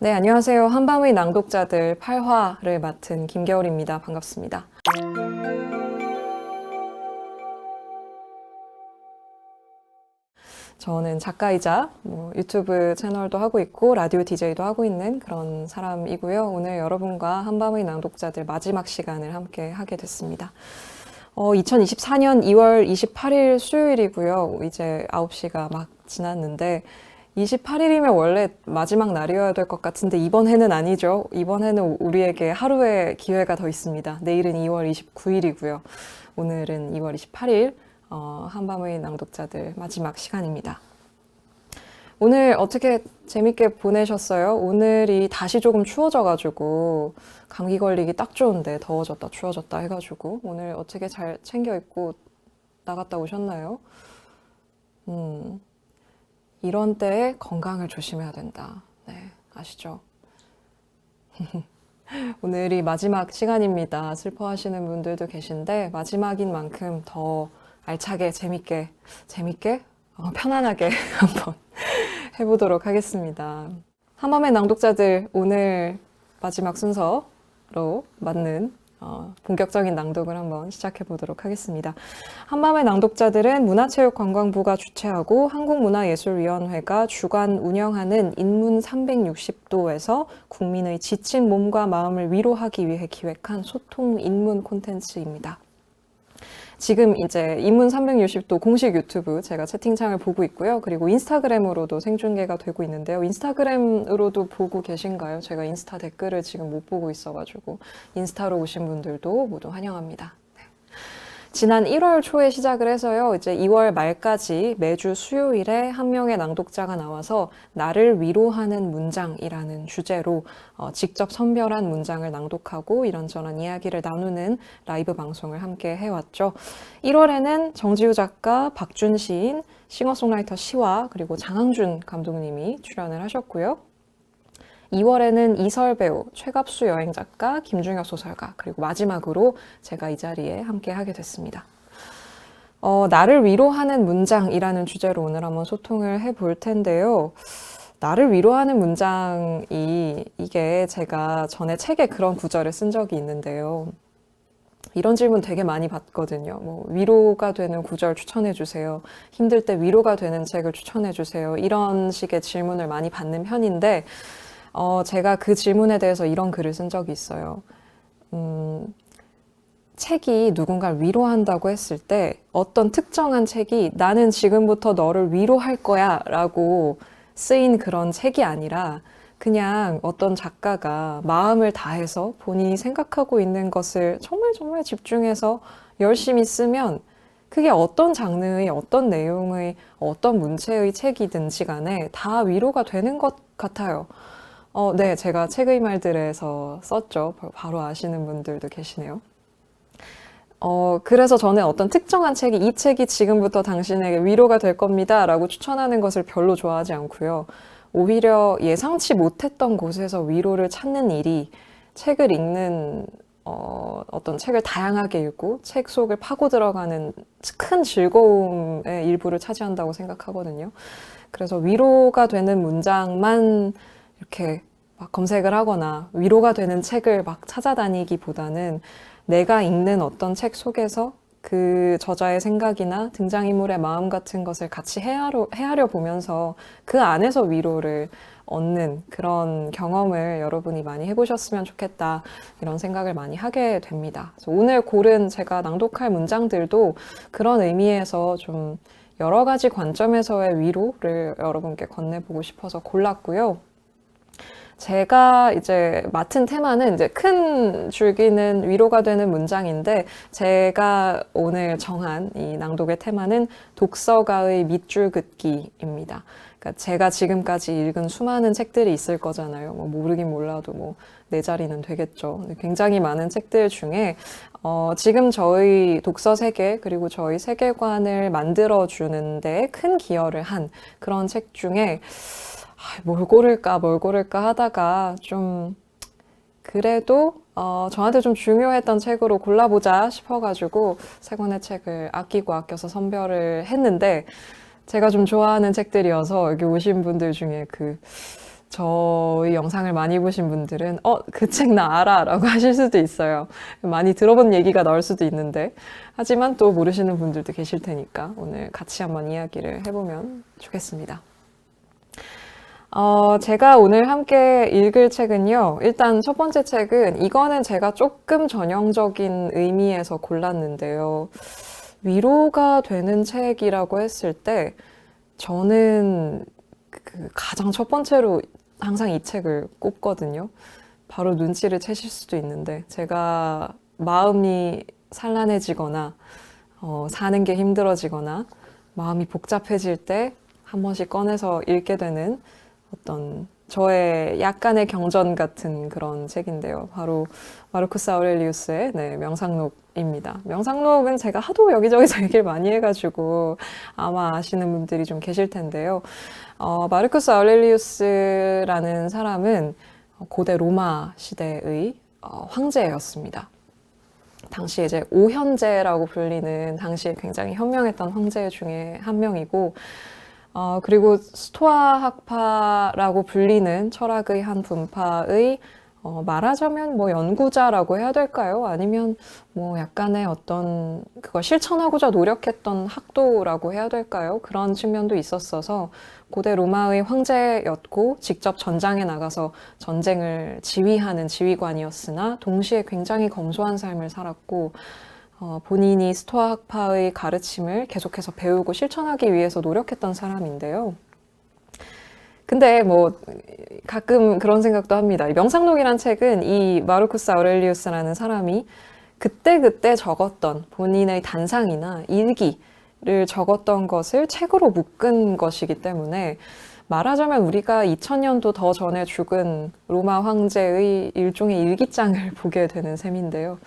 네, 안녕하세요. 한밤의 낭독자들 8화를 맡은 김겨울입니다. 반갑습니다. 저는 작가이자 유튜브 채널도 하고 있고 라디오 DJ도 하고 있는 그런 사람이고요. 오늘 여러분과 한밤의 낭독자들 마지막 시간을 함께 하게 됐습니다. 2024년 2월 28일 수요일이고요. 이제 9시가 막 지났는데 28일이면 원래 마지막 날이어야 될 것 같은데 이번 해는 아니죠. 이번 해는 우리에게 하루의 기회가 더 있습니다. 내일은 2월 29일이고요. 오늘은 2월 28일 한밤의 낭독자들 마지막 시간입니다. 오늘 어떻게 재밌게 보내셨어요? 오늘이 다시 조금 추워져가지고 감기 걸리기 딱 좋은데 더워졌다 추워졌다 해가지고 오늘 어떻게 잘 챙겨 입고 나갔다 오셨나요? 이런 때에 건강을 조심해야 된다. 네, 아시죠? 오늘이 마지막 시간입니다. 슬퍼하시는 분들도 계신데 마지막인 만큼 더 알차게 재밌게 편안하게 한번 해보도록 하겠습니다. 한밤의 낭독자들 오늘 마지막 순서로 맞는 본격적인 낭독을 한번 시작해 보도록 하겠습니다. 한밤의 낭독자들은 문화체육관광부가 주최하고 한국문화예술위원회가 주관 운영하는 인문 360도에서 국민의 지친 몸과 마음을 위로하기 위해 기획한 소통 인문 콘텐츠입니다. 지금 이제 인문 360도 공식 유튜브 제가 채팅창을 보고 있고요. 그리고 인스타그램으로도 생중계가 되고 있는데요. 인스타그램으로도 보고 계신가요? 제가 인스타 댓글을 지금 못 보고 있어가지고 인스타로 오신 분들도 모두 환영합니다. 지난 1월 초에 시작을 해서요. 이제 2월 말까지 매주 수요일에 한 명의 낭독자가 나와서 나를 위로하는 문장이라는 주제로 직접 선별한 문장을 낭독하고 이런저런 이야기를 나누는 라이브 방송을 함께 해왔죠. 1월에는 정지우 작가, 박준 시인, 싱어송라이터 시와 그리고 장항준 감독님이 출연을 하셨고요. 2월에는 이설 배우, 최갑수 여행작가, 김중혁 소설가, 그리고 마지막으로 제가 이 자리에 함께 하게 됐습니다. 나를 위로하는 문장이라는 주제로 오늘 한번 소통을 해볼 텐데요. 나를 위로하는 문장이 이게 제가 전에 책에 그런 구절을 쓴 적이 있는데요. 이런 질문 되게 많이 받거든요. 위로가 되는 구절 추천해 주세요. 힘들 때 위로가 되는 책을 추천해 주세요. 이런 식의 질문을 많이 받는 편인데 제가 그 질문에 대해서 이런 글을 쓴 적이 있어요. 책이 누군가를 위로한다고 했을 때 어떤 특정한 책이 나는 지금부터 너를 위로할 거야 라고 쓰인 그런 책이 아니라 그냥 어떤 작가가 마음을 다해서 본인이 생각하고 있는 것을 정말 집중해서 열심히 쓰면 그게 어떤 장르의 어떤 내용의 어떤 문체의 책이든지 간에 다 위로가 되는 것 같아요. 네, 제가 책의 말들에서 썼죠. 바로 아시는 분들도 계시네요. 그래서 저는 어떤 특정한 책이 이 책이 지금부터 당신에게 위로가 될 겁니다 라고 추천하는 것을 별로 좋아하지 않고요. 오히려 예상치 못했던 곳에서 위로를 찾는 일이 책을 읽는 어떤 책을 다양하게 읽고 책 속을 파고 들어가는 큰 즐거움의 일부를 차지한다고 생각하거든요. 그래서 위로가 되는 문장만 이렇게 막 검색을 하거나 위로가 되는 책을 막 찾아다니기보다는 내가 읽는 어떤 책 속에서 그 저자의 생각이나 등장인물의 마음 같은 것을 같이 헤아려 보면서 그 안에서 위로를 얻는 그런 경험을 여러분이 많이 해보셨으면 좋겠다 이런 생각을 많이 하게 됩니다. 그래서 오늘 고른 제가 낭독할 문장들도 그런 의미에서 좀 여러 가지 관점에서의 위로를 여러분께 건네보고 싶어서 골랐고요. 제가 이제 맡은 테마는 이제 큰 줄기는 위로가 되는 문장인데 제가 오늘 정한 이 낭독의 테마는 독서가의 밑줄 긋기입니다. 그러니까 제가 지금까지 읽은 수많은 책들이 있을 거잖아요. 모르긴 몰라도 네 자리는 되겠죠. 굉장히 많은 책들 중에 지금 저희 독서 세계 그리고 저희 세계관을 만들어주는데 큰 기여를 한 그런 책 중에 뭘 고를까 하다가 좀 그래도 저한테 좀 중요했던 책으로 골라보자 싶어가지고 세 권의 책을 아껴서 선별을 했는데 제가 좀 좋아하는 책들이어서 여기 오신 분들 중에 저희 영상을 많이 보신 분들은 그 책 나 알아 라고 하실 수도 있어요. 많이 들어본 얘기가 나올 수도 있는데, 하지만 또 모르시는 분들도 계실 테니까 오늘 같이 한번 이야기를 해보면 좋겠습니다. 제가 오늘 함께 읽을 책은요, 일단 첫 번째 책은, 이거는 제가 조금 전형적인 의미에서 골랐는데요. 위로가 되는 책이라고 했을 때, 저는 가장 첫 번째로 항상 이 책을 꼽거든요. 바로 눈치를 채실 수도 있는데, 제가 마음이 산란해지거나, 사는 게 힘들어지거나, 마음이 복잡해질 때 한 번씩 꺼내서 읽게 되는 어떤 저의 약간의 경전 같은 그런 책인데요. 바로 마르쿠스 아우렐리우스의 명상록입니다. 명상록은 제가 하도 여기저기서 얘기를 많이 해가지고 아마 아시는 분들이 좀 계실 텐데요. 마르쿠스 아우렐리우스라는 사람은 고대 로마 시대의 황제였습니다. 당시에 이제 오현제라고 불리는 당시에 굉장히 현명했던 황제 중에 한 명이고, 그리고 스토아 학파라고 불리는 철학의 한 분파의 말하자면 뭐 연구자라고 해야 될까요? 아니면 뭐 약간의 어떤 그걸 실천하고자 노력했던 학도라고 해야 될까요? 그런 측면도 있었어서 고대 로마의 황제였고 직접 전장에 나가서 전쟁을 지휘하는 지휘관이었으나 동시에 굉장히 검소한 삶을 살았고, 본인이 스토아 학파의 가르침을 계속해서 배우고 실천하기 위해서 노력했던 사람인데요. 근데 뭐 가끔 그런 생각도 합니다. 이 명상록이란 책은 이 마르쿠스 아우렐리우스라는 사람이 그때그때 적었던 본인의 단상이나 일기를 적었던 것을 책으로 묶은 것이기 때문에, 말하자면 우리가 2000년도 더 전에 죽은 로마 황제의 일종의 일기장을 보게 되는 셈인데요.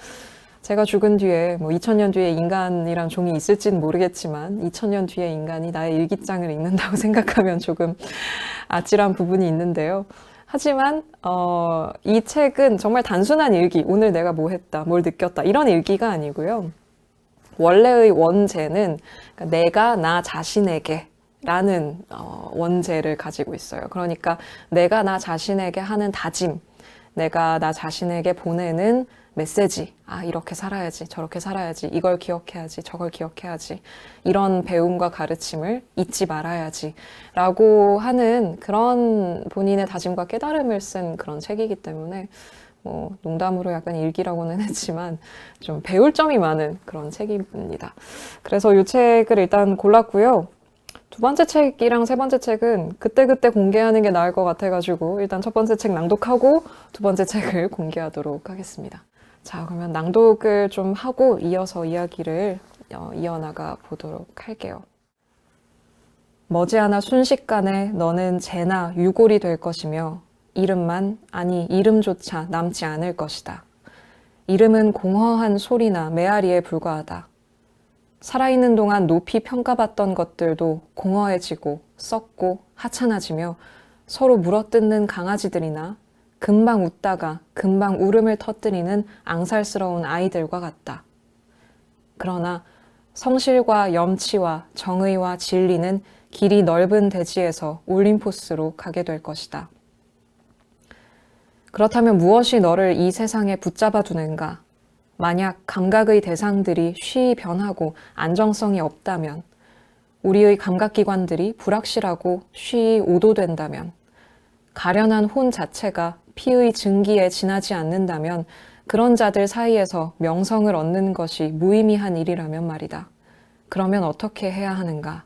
제가 죽은 뒤에 뭐 2000년 뒤에 인간이란 종이 있을지는 모르겠지만 2000년 뒤에 인간이 나의 일기장을 읽는다고 생각하면 조금 아찔한 부분이 있는데요. 하지만 이 책은 정말 단순한 일기, 오늘 내가 뭐 했다, 뭘 느꼈다, 이런 일기가 아니고요. 원래의 원제는 내가 나 자신에게 라는 원제를 가지고 있어요. 그러니까 내가 나 자신에게 하는 다짐, 내가 나 자신에게 보내는 메시지, 이렇게 살아야지, 저렇게 살아야지, 이걸 기억해야지, 저걸 기억해야지, 이런 배움과 가르침을 잊지 말아야지 라고 하는 그런 본인의 다짐과 깨달음을 쓴 그런 책이기 때문에, 뭐 농담으로 약간 일기라고는 했지만 좀 배울 점이 많은 그런 책입니다. 그래서 이 책을 일단 골랐고요. 두 번째 책이랑 세 번째 책은 그때그때 공개하는 게 나을 것 같아가지고 일단 첫 번째 책 낭독하고 두 번째 책을 공개하도록 하겠습니다. 자, 그러면 낭독을 좀 하고 이어서 이야기를 이어나가 보도록 할게요. 머지않아 순식간에 너는 재나 유골이 될 것이며 이름만, 아니 이름조차 남지 않을 것이다. 이름은 공허한 소리나 메아리에 불과하다. 살아있는 동안 높이 평가받던 것들도 공허해지고 썩고 하찮아지며 서로 물어뜯는 강아지들이나 금방 웃다가 금방 울음을 터뜨리는 앙살스러운 아이들과 같다. 그러나 성실과 염치와 정의와 진리는 길이 넓은 대지에서 올림포스로 가게 될 것이다. 그렇다면 무엇이 너를 이 세상에 붙잡아 두는가? 만약 감각의 대상들이 쉬이 변하고 안정성이 없다면, 우리의 감각기관들이 불확실하고 쉬이 오도된다면, 가련한 혼 자체가 피의 증기에 지나지 않는다면 그런 자들 사이에서 명성을 얻는 것이 무의미한 일이라면 말이다. 그러면 어떻게 해야 하는가?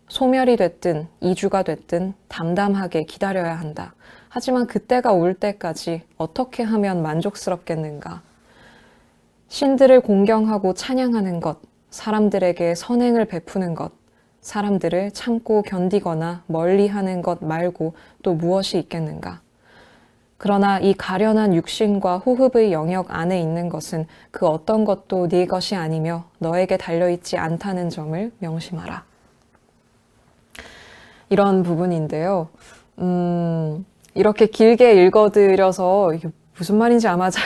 소멸이 됐든 이주가 됐든 담담하게 기다려야 한다. 하지만 그때가 올 때까지 어떻게 하면 만족스럽겠는가? 신들을 공경하고 찬양하는 것, 사람들에게 선행을 베푸는 것, 사람들을 참고 견디거나 멀리하는 것 말고 또 무엇이 있겠는가? 그러나 이 가련한 육신과 호흡의 영역 안에 있는 것은 그 어떤 것도 네 것이 아니며 너에게 달려있지 않다는 점을 명심하라. 이런 부분인데요. 이렇게 길게 읽어드려서 이게 무슨 말인지 아마 잘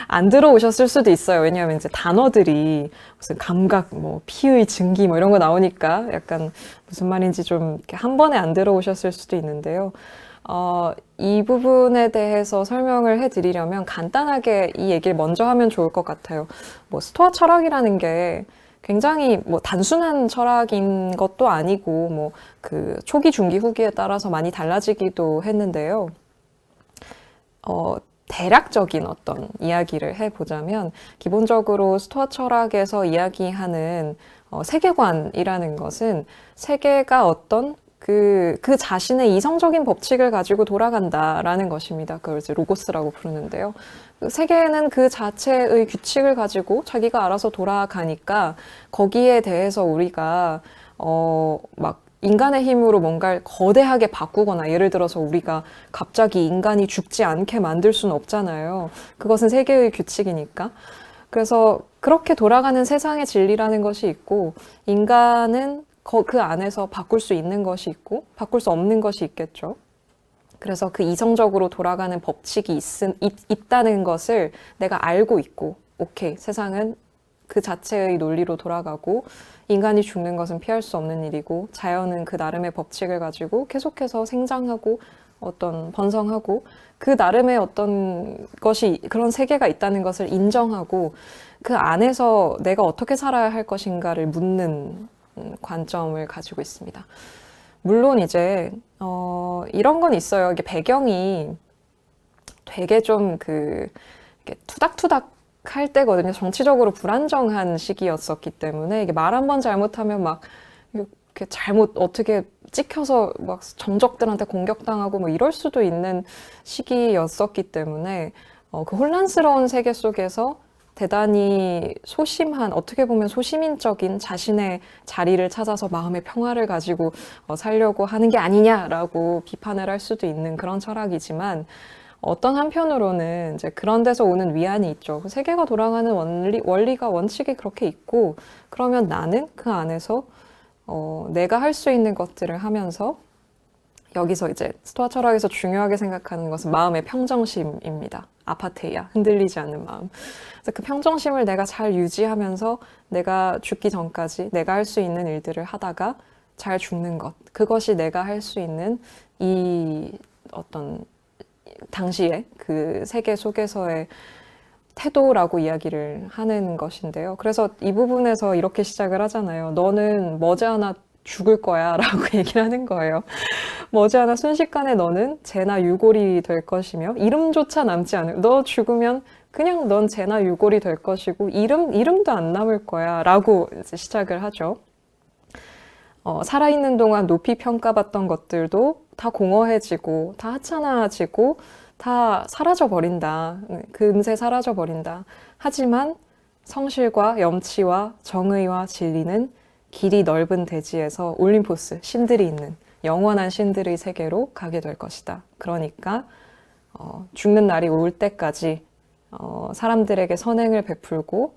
안 들어오셨을 수도 있어요. 왜냐하면 이제 단어들이 무슨 감각, 뭐 피의 증기 뭐 이런 거 나오니까 약간 무슨 말인지 좀 이렇게 한 번에 안 들어오셨을 수도 있는데요. 이 부분에 대해서 설명을 해드리려면 간단하게 이 얘기를 먼저 하면 좋을 것 같아요. 뭐 스토아 철학이라는 게 굉장히 뭐 단순한 철학인 것도 아니고 뭐 그 초기, 중기, 후기에 따라서 많이 달라지기도 했는데요. 대략적인 어떤 이야기를 해보자면 기본적으로 스토아 철학에서 이야기하는 세계관이라는 것은 세계가 어떤 그 자신의 이성적인 법칙을 가지고 돌아간다라는 것입니다. 그걸 이제 로고스라고 부르는데요. 세계는 그 자체의 규칙을 가지고 자기가 알아서 돌아가니까 거기에 대해서 우리가 막 인간의 힘으로 뭔가를 거대하게 바꾸거나 예를 들어서 우리가 갑자기 인간이 죽지 않게 만들 수는 없잖아요. 그것은 세계의 규칙이니까. 그래서 그렇게 돌아가는 세상의 진리라는 것이 있고 인간은 그 안에서 바꿀 수 있는 것이 있고 바꿀 수 없는 것이 있겠죠. 그래서 그 이성적으로 돌아가는 법칙이 있다는 것을 내가 알고 있고 오케이, 세상은 그 자체의 논리로 돌아가고 인간이 죽는 것은 피할 수 없는 일이고 자연은 그 나름의 법칙을 가지고 계속해서 생장하고 어떤 번성하고 그 나름의 어떤 것이 그런 세계가 있다는 것을 인정하고 그 안에서 내가 어떻게 살아야 할 것인가를 묻는 관점을 가지고 있습니다. 물론 이제 이런 건 있어요. 이게 배경이 되게 좀 투닥투닥 할 때거든요. 정치적으로 불안정한 시기였었기 때문에 이게 말 한 번 잘못하면 막 이렇게 잘못 어떻게 찍혀서 막 정적들한테 공격당하고 뭐 이럴 수도 있는 시기였었기 때문에 그 혼란스러운 세계 속에서 대단히 소심한, 어떻게 보면 소시민적인 자신의 자리를 찾아서 마음의 평화를 가지고 살려고 하는 게 아니냐라고 비판을 할 수도 있는 그런 철학이지만 어떤 한편으로는 이제 그런 데서 오는 위안이 있죠. 세계가 돌아가는 원리가 원칙이 그렇게 있고 그러면 나는 그 안에서 내가 할 수 있는 것들을 하면서 여기서 이제 스토아 철학에서 중요하게 생각하는 것은 마음의 평정심입니다. 아파테이아, 흔들리지 않는 마음. 그래서 그 평정심을 내가 잘 유지하면서 내가 죽기 전까지 내가 할 수 있는 일들을 하다가 잘 죽는 것. 그것이 내가 할 수 있는 이 어떤 당시에 그 세계 속에서의 태도라고 이야기를 하는 것인데요. 그래서 이 부분에서 이렇게 시작을 하잖아요. 너는 머지않아 죽을 거야 라고 얘기를 하는 거예요. 머지않아 순식간에 너는 재나 유골이 될 것이며 이름조차 남지 않을, 너 죽으면 그냥 넌 재나 유골이 될 것이고 이름도 안 남을 거야 라고 이제 시작을 하죠. 살아있는 동안 높이 평가받던 것들도 다 공허해지고 다 하찮아지고 다 사라져버린다. 금세 사라져버린다. 하지만 성실과 염치와 정의와 진리는 길이 넓은 대지에서 올림포스, 신들이 있는 영원한 신들의 세계로 가게 될 것이다. 그러니까 죽는 날이 올 때까지 사람들에게 선행을 베풀고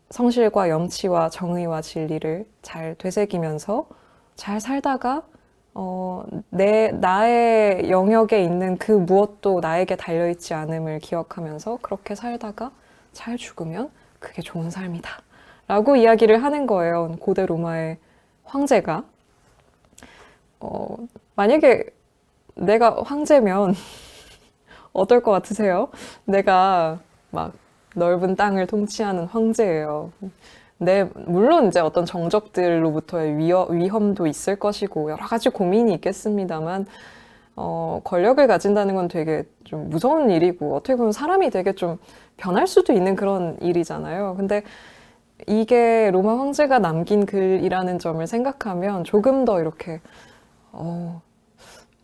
성실과 염치와 정의와 진리를 잘 되새기면서 잘 살다가 나의 영역에 있는 그 무엇도 나에게 달려있지 않음을 기억하면서 그렇게 살다가 잘 죽으면 그게 좋은 삶이다. 라고 이야기를 하는 거예요. 고대 로마의 황제가. 만약에 내가 황제면 어떨 것 같으세요? 내가 막 넓은 땅을 통치하는 황제예요. 물론 이제 어떤 정적들로부터의 위험도 있을 것이고 여러 가지 고민이 있겠습니다만 권력을 가진다는 건 되게 좀 무서운 일이고 어떻게 보면 사람이 되게 좀 변할 수도 있는 그런 일이잖아요. 근데 이게 로마 황제가 남긴 글이라는 점을 생각하면 조금 더 이렇게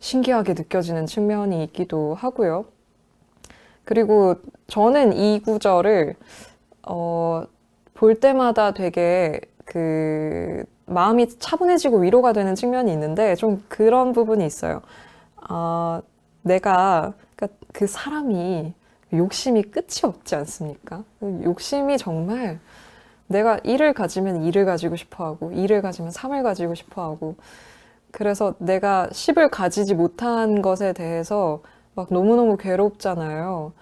신기하게 느껴지는 측면이 있기도 하고요. 그리고 저는 이 구절을 볼 때마다 되게 마음이 차분해지고 위로가 되는 측면이 있는데 좀 그런 부분이 있어요. 그러니까 그 사람이 욕심이 끝이 없지 않습니까? 욕심이 정말 내가 1을 가지면 2를 가지고 싶어 하고 2를 가지면 3을 가지고 싶어 하고 그래서 내가 10을 가지지 못한 것에 대해서 막 너무너무 괴롭잖아요.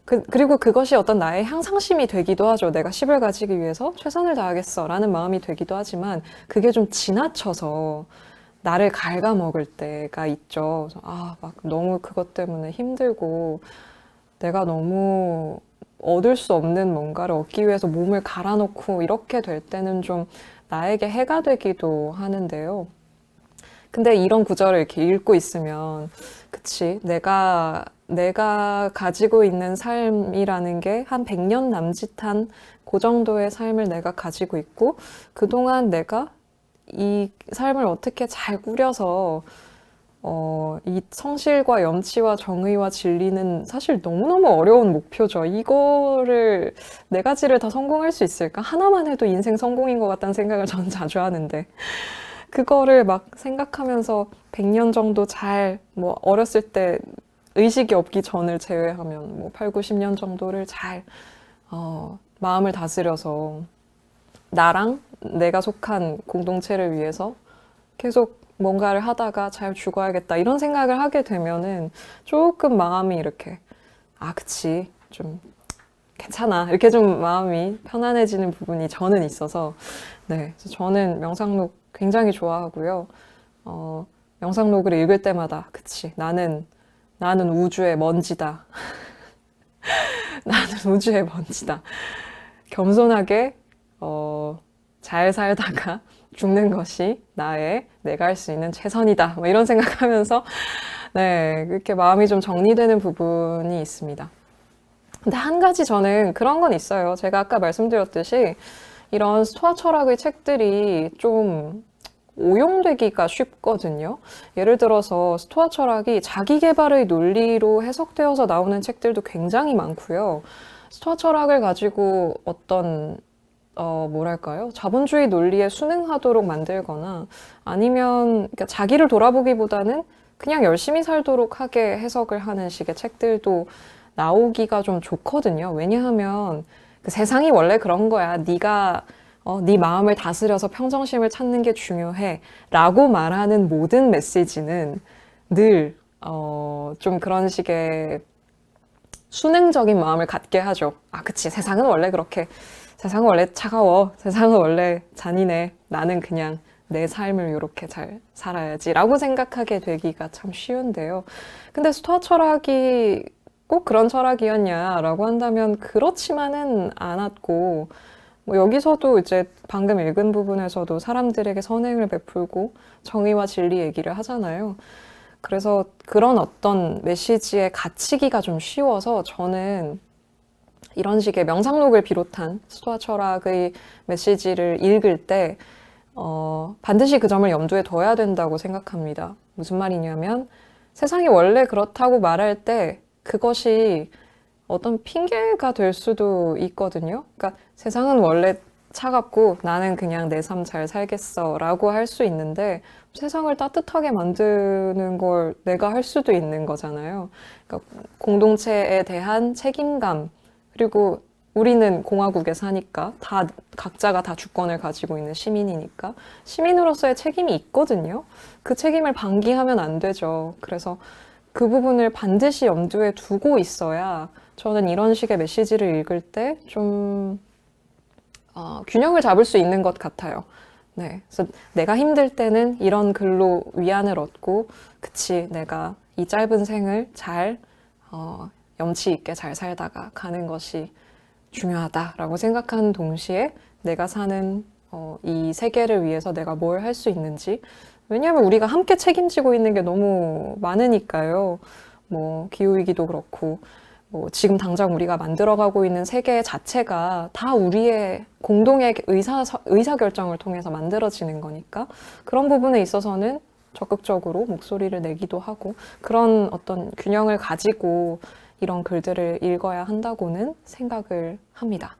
그리고 그것이 어떤 나의 향상심이 되기도 하죠. 내가 10을 가지기 위해서 최선을 다하겠어 라는 마음이 되기도 하지만 그게 좀 지나쳐서 나를 갉아먹을 때가 있죠. 막 너무 그것 때문에 힘들고 내가 너무 얻을 수 없는 뭔가를 얻기 위해서 몸을 갈아놓고 이렇게 될 때는 좀 나에게 해가 되기도 하는데요. 근데 이런 구절을 이렇게 읽고 있으면, 그치, 내가 가지고 있는 삶이라는 게 한 100년 남짓한 그 정도의 삶을 내가 가지고 있고, 그동안 내가 이 삶을 어떻게 잘 꾸려서 이 성실과 염치와 정의와 진리는 사실 너무너무 어려운 목표죠. 이거를 네 가지를 다 성공할 수 있을까? 하나만 해도 인생 성공인 것 같다는 생각을 저는 자주 하는데 그거를 막 생각하면서 100년 정도 뭐 어렸을 때 의식이 없기 전을 제외하면 뭐 8, 90년 정도를 잘 마음을 다스려서 나랑 내가 속한 공동체를 위해서 계속 뭔가를 하다가 잘 죽어야겠다 이런 생각을 하게 되면은 조금 마음이 이렇게 그치 좀 괜찮아 이렇게 좀 마음이 편안해지는 부분이 저는 있어서 네, 그래서 저는 명상록 굉장히 좋아하고요. 명상록을 읽을 때마다 그치 나는 우주의 먼지다. 나는 우주의 먼지다. 겸손하게 잘 살다가 죽는 것이 내가 할 수 있는 최선이다. 뭐 이런 생각하면서 네, 그렇게 마음이 좀 정리되는 부분이 있습니다. 근데 한 가지 저는 그런 건 있어요. 제가 아까 말씀드렸듯이 이런 스토아 철학의 책들이 좀 오용되기가 쉽거든요. 예를 들어서 스토아 철학이 자기 개발의 논리로 해석되어서 나오는 책들도 굉장히 많고요. 스토아 철학을 가지고 어떤 뭐랄까요? 자본주의 논리에 순응하도록 만들거나 아니면 그러니까 자기를 돌아보기보다는 그냥 열심히 살도록 하게 해석을 하는 식의 책들도 나오기가 좀 좋거든요. 왜냐하면 그 세상이 원래 그런 거야. 네가 네 마음을 다스려서 평정심을 찾는 게 중요해 라고 말하는 모든 메시지는 늘 좀 그런 식의 순응적인 마음을 갖게 하죠. 그치. 세상은 원래 그렇게 세상은 원래 차가워. 세상은 원래 잔인해. 나는 그냥 내 삶을 이렇게 잘 살아야지 라고 생각하게 되기가 참 쉬운데요. 근데 스토아 철학이 꼭 그런 철학이었냐라고 한다면 그렇지만은 않았고 뭐 여기서도 이제 방금 읽은 부분에서도 사람들에게 선행을 베풀고 정의와 진리 얘기를 하잖아요. 그래서 그런 어떤 메시지에 갇히기가 좀 쉬워서 저는 이런 식의 명상록을 비롯한 스토아 철학의 메시지를 읽을 때 반드시 그 점을 염두에 둬야 된다고 생각합니다. 무슨 말이냐면 세상이 원래 그렇다고 말할 때 그것이 어떤 핑계가 될 수도 있거든요. 그러니까 세상은 원래 차갑고 나는 그냥 내 삶 잘 살겠어 라고 할 수 있는데 세상을 따뜻하게 만드는 걸 내가 할 수도 있는 거잖아요. 그러니까 공동체에 대한 책임감 그리고 우리는 공화국에 사니까 각자가 다 주권을 가지고 있는 시민이니까 시민으로서의 책임이 있거든요. 그 책임을 방기하면 안 되죠. 그래서 그 부분을 반드시 염두에 두고 있어야 저는 이런 식의 메시지를 읽을 때 좀 균형을 잡을 수 있는 것 같아요. 네, 그래서 내가 힘들 때는 이런 글로 위안을 얻고 그치 내가 이 짧은 생을 잘 염치 있게 잘 살다가 가는 것이 중요하다라고 생각하는 동시에 내가 사는 이 세계를 위해서 내가 뭘 할 수 있는지 왜냐하면 우리가 함께 책임지고 있는 게 너무 많으니까요. 뭐 기후위기도 그렇고 뭐 지금 당장 우리가 만들어가고 있는 세계 자체가 다 우리의 공동의 의사결정을 통해서 만들어지는 거니까 그런 부분에 있어서는 적극적으로 목소리를 내기도 하고 그런 어떤 균형을 가지고 이런 글들을 읽어야 한다고는 생각을 합니다.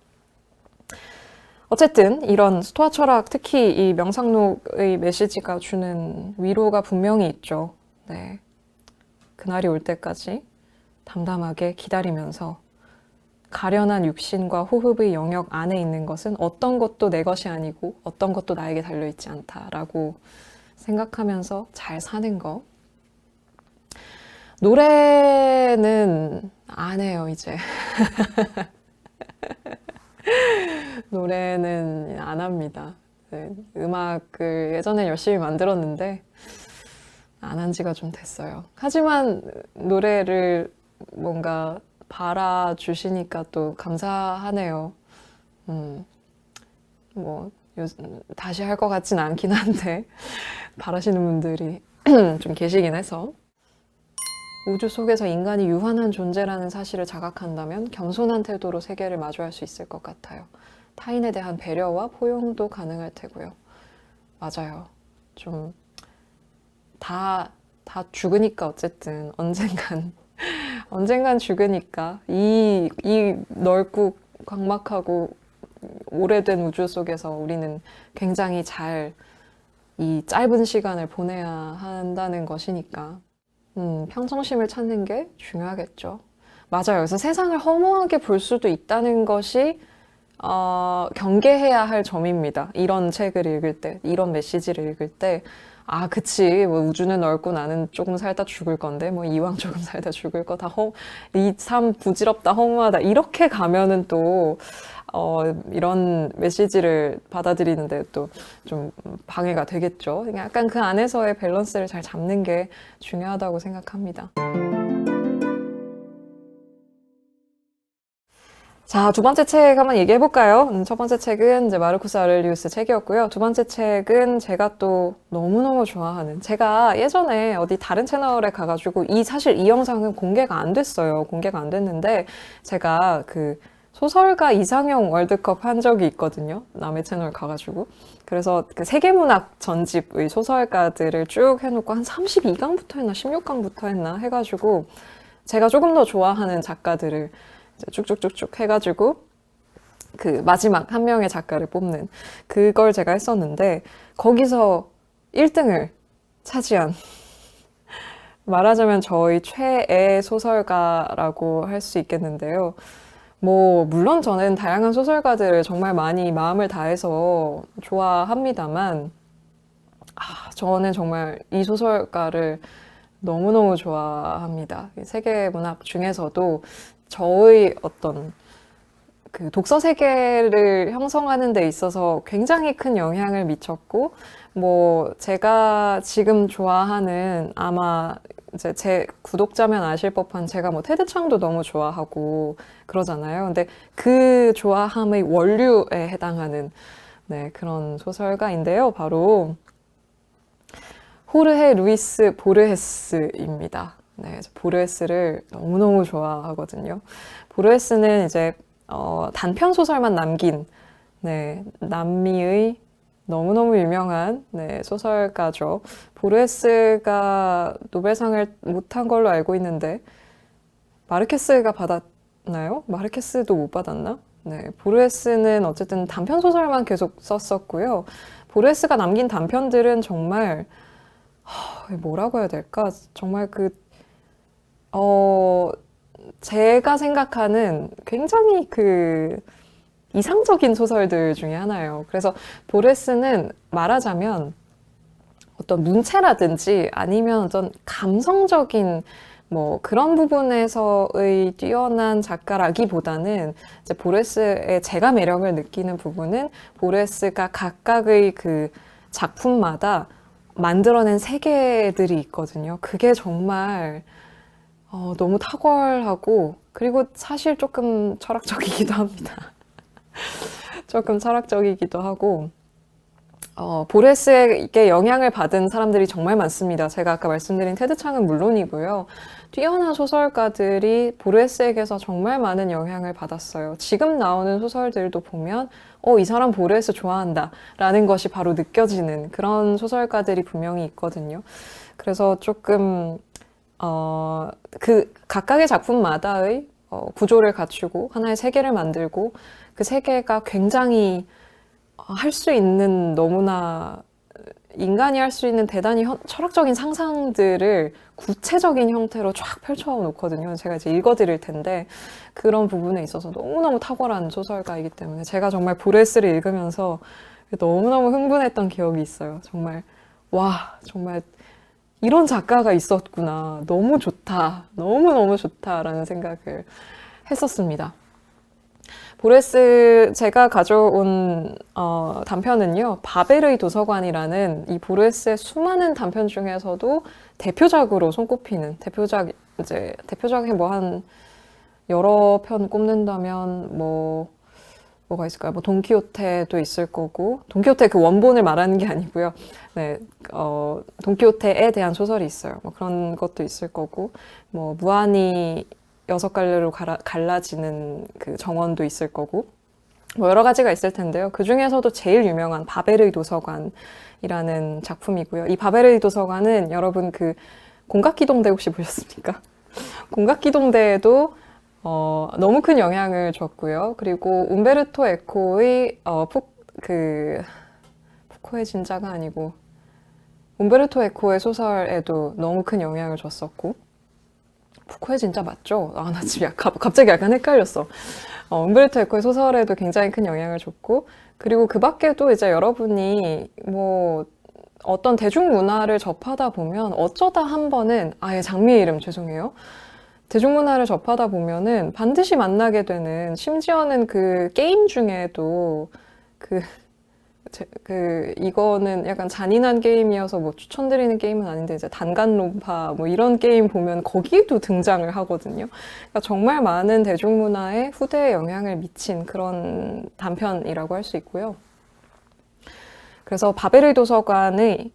어쨌든 이런 스토아 철학, 특히 이 명상록의 메시지가 주는 위로가 분명히 있죠. 네. 그날이 올 때까지 담담하게 기다리면서 가련한 육신과 호흡의 영역 안에 있는 것은 어떤 것도 내 것이 아니고 어떤 것도 나에게 달려있지 않다라고 생각하면서 잘 사는 거. 노래는 안 해요, 이제. 노래는 안 합니다. 네, 음악을 예전에 열심히 만들었는데 안 한 지가 좀 됐어요. 하지만 노래를 뭔가 바라주시니까 또 감사하네요. 뭐 다시 할 것 같진 않긴 한데 바라시는 분들이 좀 계시긴 해서. 우주 속에서 인간이 유한한 존재라는 사실을 자각한다면 겸손한 태도로 세계를 마주할 수 있을 것 같아요. 타인에 대한 배려와 포용도 가능할 테고요. 맞아요. 좀 다 죽으니까 어쨌든 언젠간 죽으니까 이 넓고 광막하고 오래된 우주 속에서 우리는 굉장히 잘 이 짧은 시간을 보내야 한다는 것이니까 평정심을 찾는 게 중요하겠죠. 맞아요. 그래서 세상을 허무하게 볼 수도 있다는 것이 경계해야 할 점입니다. 이런 책을 읽을 때, 이런 메시지를 읽을 때, 아, 그치. 뭐 우주는 넓고 나는 조금 살다 죽을 건데, 뭐 이왕 조금 살다 죽을 거 다 이 삶 부질없다, 허무하다. 이렇게 가면은 또, 이런 메시지를 받아들이는데 또 좀 방해가 되겠죠. 약간 그 안에서의 밸런스를 잘 잡는 게 중요하다고 생각합니다. 자, 두 번째 책 한번 얘기해 볼까요? 첫 번째 책은 이제 마르쿠스 아urelius 책이었고요. 두 번째 책은 제가 또 너무너무 좋아하는, 제가 예전에 어디 다른 채널에 가가지고 사실 이 영상은 공개가 안 됐어요. 공개가 안 됐는데 제가 그 소설가 이상형 월드컵 한 적이 있거든요. 남의 채널 가가지고. 그래서 그 세계문학 전집의 소설가들을 쭉 해놓고 한 32강부터 했나 16강부터 했나 해가지고 제가 조금 더 좋아하는 작가들을 쭉쭉쭉쭉 해가지고 그 마지막 한 명의 작가를 뽑는 그걸 제가 했었는데 거기서 1등을 차지한, 말하자면 저희 최애 소설가라고 할 수 있겠는데요. 뭐 물론 저는 다양한 소설가들을 정말 많이 마음을 다해서 좋아합니다만 저는 정말 이 소설가를 너무너무 좋아합니다. 세계문학 중에서도 저의 어떤 그 독서 세계를 형성하는 데 있어서 굉장히 큰 영향을 미쳤고, 뭐 제가 지금 좋아하는, 아마 이제 제 구독자면 아실 법한, 제가 뭐 테드 창도 너무 좋아하고 그러잖아요. 근데 그 좋아함의 원류에 해당하는 네, 그런 소설가인데요. 바로 호르헤 루이스 보르헤스입니다. 네, 보르헤스를 너무너무 좋아하거든요. 보르헤스는 이제 단편 소설만 남긴 네, 남미의 너무너무 유명한 네, 소설가죠. 보르헤스가 노벨상을 못한 걸로 알고 있는데 마르케스가 받았나요? 마르케스도 못 받았나? 네, 보르헤스는 어쨌든 단편 소설만 계속 썼었고요. 보르헤스가 남긴 단편들은 정말 뭐라고 해야 될까? 정말 제가 생각하는 굉장히 이상적인 소설들 중에 하나예요. 그래서 보르헤스는 말하자면 어떤 문체라든지 아니면 어떤 감성적인 뭐 그런 부분에서의 뛰어난 작가라기보다는 이제 보르헤스의 제가 매력을 느끼는 부분은 보르헤스가 각각의 그 작품마다 만들어낸 세계들이 있거든요. 그게 정말 너무 탁월하고, 그리고 사실 조금 철학적이기도 합니다. 조금 철학적이기도 하고, 보르헤스에게 영향을 받은 사람들이 정말 많습니다. 제가 아까 말씀드린 테드 창은 물론이고요. 뛰어난 소설가들이 보르헤스에게서 정말 많은 영향을 받았어요. 지금 나오는 소설들도 보면 이 사람 보르헤스 좋아한다 라는 것이 바로 느껴지는 그런 소설가들이 분명히 있거든요. 그래서 조금 그 각각의 작품마다의 구조를 갖추고 하나의 세계를 만들고, 그 세계가 굉장히 할 수 있는, 너무나 인간이 할 수 있는 대단히 철학적인 상상들을 구체적인 형태로 쫙 펼쳐 놓거든요. 제가 이제 읽어드릴 텐데 그런 부분에 있어서 너무너무 탁월한 소설가이기 때문에 제가 정말 보르헤스를 읽으면서 너무너무 흥분했던 기억이 있어요. 정말 정말 이런 작가가 있었구나. 너무 좋다. 너무너무 좋다라는 생각을 했었습니다. 보레스 제가 가져온 단편은요, 바벨의 도서관이라는 이 보레스의 수많은 단편 중에서도 대표작으로 손꼽히는 대표작이 뭐 한 여러 편 꼽는다면 뭐가 있을까요? 뭐 돈키호테도 있을 거고, 돈키호테 그 원본을 말하는 게 아니고요. 네, 돈키호테에 대한 소설이 있어요. 뭐 그런 것도 있을 거고, 뭐 무한히 여섯 갈래로 갈라지는 그 정원도 있을 거고, 뭐 여러 가지가 있을 텐데요. 그 중에서도 제일 유명한 바벨의 도서관이라는 작품이고요. 이 바벨의 도서관은 여러분 그 공각기동대 혹시 보셨습니까? 공각기동대에도 너무 큰 영향을 줬고요. 그리고 움베르토 에코의 푸코의 진자가 아니고 움베르토 에코의 소설에도 너무 큰 영향을 줬었고, 푸코의 진자 맞죠? 나 지금 갑자기 약간 헷갈렸어. 움베르토 에코의 소설에도 굉장히 큰 영향을 줬고, 그리고 그 밖에도 이제 여러분이 뭐 어떤 대중문화를 접하다 보면 어쩌다 한 번은, 장미의 이름 죄송해요. 대중문화를 접하다 보면은 반드시 만나게 되는, 심지어는 그 게임 중에도 이거는 약간 잔인한 게임이어서 뭐 추천드리는 게임은 아닌데, 이제 단간론파 뭐 이런 게임 보면 거기도 등장을 하거든요. 그러니까 정말 많은 대중문화에 후대에 영향을 미친 그런 단편이라고 할 수 있고요. 그래서 바벨의 도서관의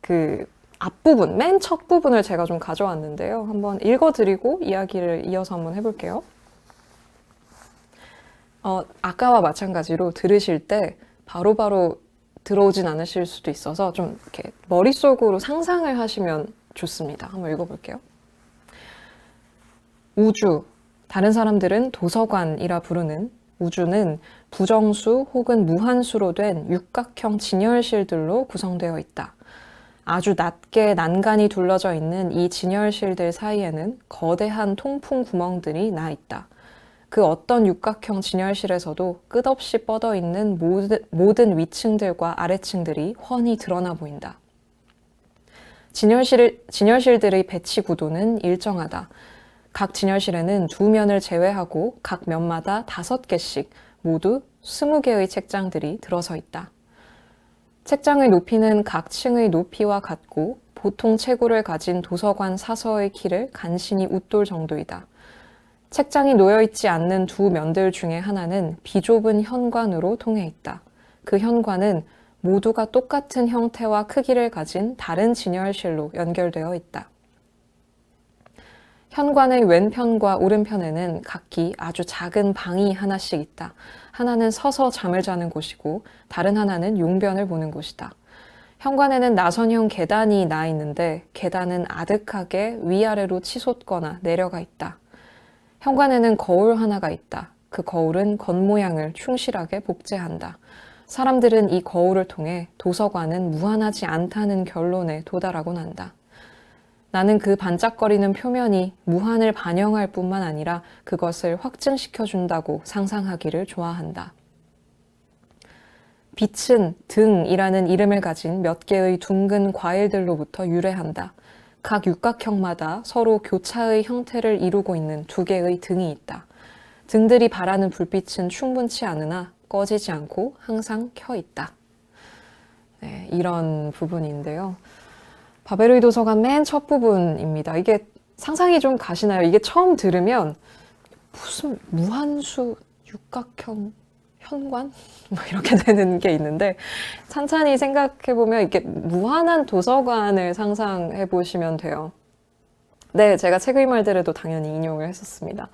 그 앞부분, 맨 첫 부분을 제가 좀 가져왔는데요. 한번 읽어드리고 이야기를 이어서 한번 해볼게요. 아까와 마찬가지로 들으실 때 바로바로 들어오진 않으실 수도 있어서 좀 이렇게 머릿속으로 상상을 하시면 좋습니다. 한번 읽어볼게요. 우주, 다른 사람들은 도서관이라 부르는 우주는 부정수 혹은 무한수로 된 육각형 진열실들로 구성되어 있다. 아주 낮게 난간이 둘러져 있는 이 진열실들 사이에는 거대한 통풍 구멍들이 나 있다. 그 어떤 육각형 진열실에서도 끝없이 뻗어 있는 모든 위층들과 아래층들이 훤히 드러나 보인다. 진열실들의 배치 구도는 일정하다. 각 진열실에는 두 면을 제외하고 각 면마다 5개씩 모두 20개의 책장들이 들어서 있다. 책장의 높이는 각 층의 높이와 같고 보통 체구를 가진 도서관 사서의 키를 간신히 웃돌 정도이다. 책장이 놓여있지 않는 두 면들 중에 하나는 비좁은 현관으로 통해 있다. 그 현관은 모두가 똑같은 형태와 크기를 가진 다른 진열실로 연결되어 있다. 현관의 왼편과 오른편에는 각기 아주 작은 방이 하나씩 있다. 하나는 서서 잠을 자는 곳이고 다른 하나는 용변을 보는 곳이다. 현관에는 나선형 계단이 나 있는데 계단은 아득하게 위아래로 치솟거나 내려가 있다. 현관에는 거울 하나가 있다. 그 거울은 겉모양을 충실하게 복제한다. 사람들은 이 거울을 통해 도서관은 무한하지 않다는 결론에 도달하곤 한다. 나는 그 반짝거리는 표면이 무한을 반영할 뿐만 아니라 그것을 확증시켜준다고 상상하기를 좋아한다. 빛은 등이라는 이름을 가진 몇 개의 둥근 과일들로부터 유래한다. 각 육각형마다 서로 교차의 형태를 이루고 있는 2개의 등이 있다. 등들이 발하는 불빛은 충분치 않으나 꺼지지 않고 항상 켜 있다. 네, 이런 부분인데요. 바벨의 도서관 맨 첫 부분입니다. 이게 상상이 좀 가시나요? 이게 처음 들으면 무슨 무한수 육각형 현관? 뭐 이렇게 되는 게 있는데, 찬찬히 생각해보면 이게 무한한 도서관을 상상해 보시면 돼요. 네, 제가 책의 말들에도 당연히 인용을 했었습니다.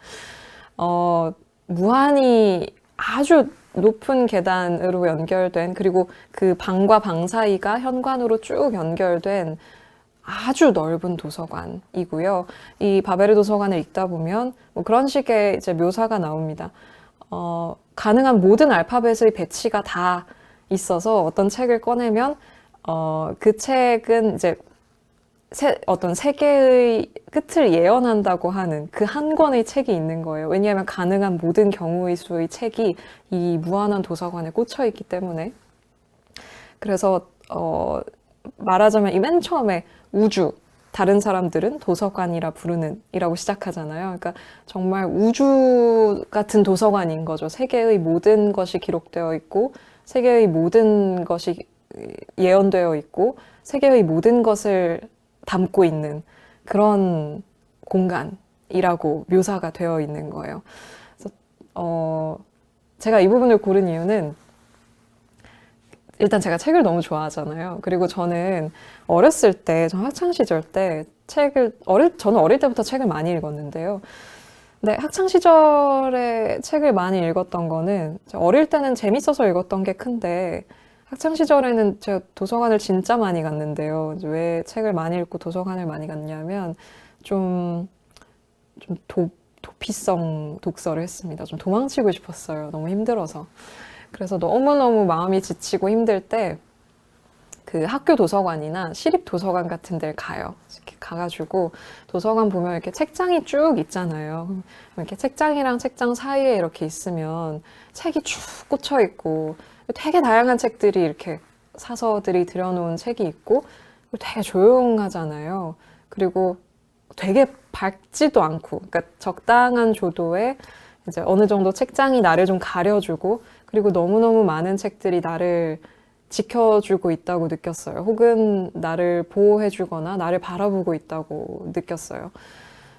무한히 아주 높은 계단으로 연결된, 그리고 그 방과 방 사이가 현관으로 쭉 연결된 아주 넓은 도서관이고요. 이 바벨의 도서관을 읽다 보면 뭐 그런 식의 이제 묘사가 나옵니다. 가능한 모든 알파벳의 배치가 다 있어서 어떤 책을 꺼내면 그 책은 이제 어떤 세계의 끝을 예언한다고 하는 그 한 권의 책이 있는 거예요. 왜냐하면 가능한 모든 경우의 수의 책이 이 무한한 도서관에 꽂혀 있기 때문에. 그래서 말하자면 이 맨 처음에 우주, 다른 사람들은 도서관이라 부르는 이라고 시작하잖아요. 그러니까 정말 우주 같은 도서관인 거죠. 세계의 모든 것이 기록되어 있고, 세계의 모든 것이 예언되어 있고, 세계의 모든 것을 담고 있는 그런 공간이라고 묘사가 되어 있는 거예요. 그래서 제가 이 부분을 고른 이유는 일단 제가 책을 너무 좋아하잖아요. 그리고 저는 어렸을 때, 전 학창 시절 때 저는 어릴 때부터 책을 많이 읽었는데요. 근데 학창 시절에 책을 많이 읽었던 거는 어릴 때는 재밌어서 읽었던 게 큰데 학창 시절에는 제가 도서관을 진짜 많이 갔는데요. 왜 책을 많이 읽고 도서관을 많이 갔냐면 좀 도피성 독서를 했습니다. 좀 도망치고 싶었어요. 너무 힘들어서. 그래서 너무너무 마음이 지치고 힘들 때 그 학교 도서관이나 시립 도서관 같은 데를 가요. 이렇게 가가지고 도서관 보면 이렇게 책장이 쭉 있잖아요. 이렇게 책장이랑 책장 사이에 이렇게 있으면 책이 쭉 꽂혀 있고 되게 다양한 책들이 이렇게 사서들이 들여놓은 책이 있고 되게 조용하잖아요. 그리고 되게 밝지도 않고, 그러니까 적당한 조도에 이제 어느 정도 책장이 나를 좀 가려주고, 그리고 너무너무 많은 책들이 나를 지켜주고 있다고 느꼈어요. 혹은 나를 보호해주거나 나를 바라보고 있다고 느꼈어요.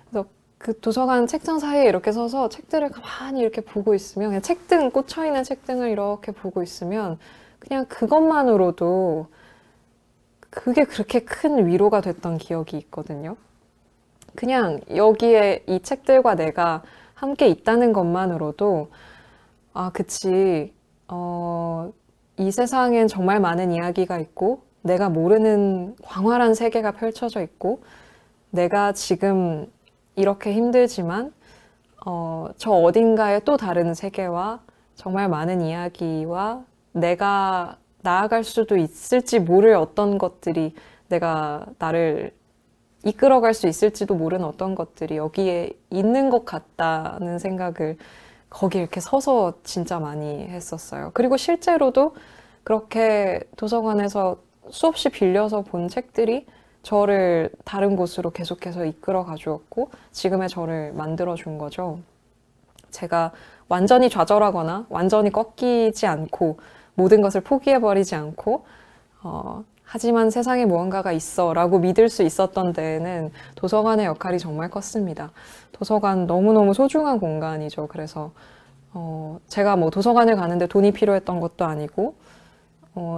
그래서 그 도서관 책장 사이에 이렇게 서서 책들을 가만히 이렇게 보고 있으면, 그냥 책등, 꽂혀있는 책등을 이렇게 보고 있으면, 그냥 그것만으로도 그게 그렇게 큰 위로가 됐던 기억이 있거든요. 그냥 여기에 이 책들과 내가 함께 있다는 것만으로도, 아, 그치. 이 세상엔 정말 많은 이야기가 있고, 내가 모르는 광활한 세계가 펼쳐져 있고, 내가 지금 이렇게 힘들지만, 저 어딘가에 또 다른 세계와 정말 많은 이야기와 내가 나아갈 수도 있을지 모를 어떤 것들이 내가 나를 이끌어갈 수 있을지도 모르는 어떤 것들이 여기에 있는 것 같다는 생각을 거기 이렇게 서서 진짜 많이 했었어요. 그리고 실제로도 그렇게 도서관에서 수없이 빌려서 본 책들이 저를 다른 곳으로 계속해서 이끌어 가주었고 지금의 저를 만들어 준 거죠. 제가 완전히 좌절하거나 완전히 꺾이지 않고 모든 것을 포기해버리지 않고 하지만 세상에 무언가가 있어 라고 믿을 수 있었던 데에는 도서관의 역할이 정말 컸습니다. 도서관 너무너무 소중한 공간이죠. 그래서 제가 뭐 도서관을 가는데 돈이 필요했던 것도 아니고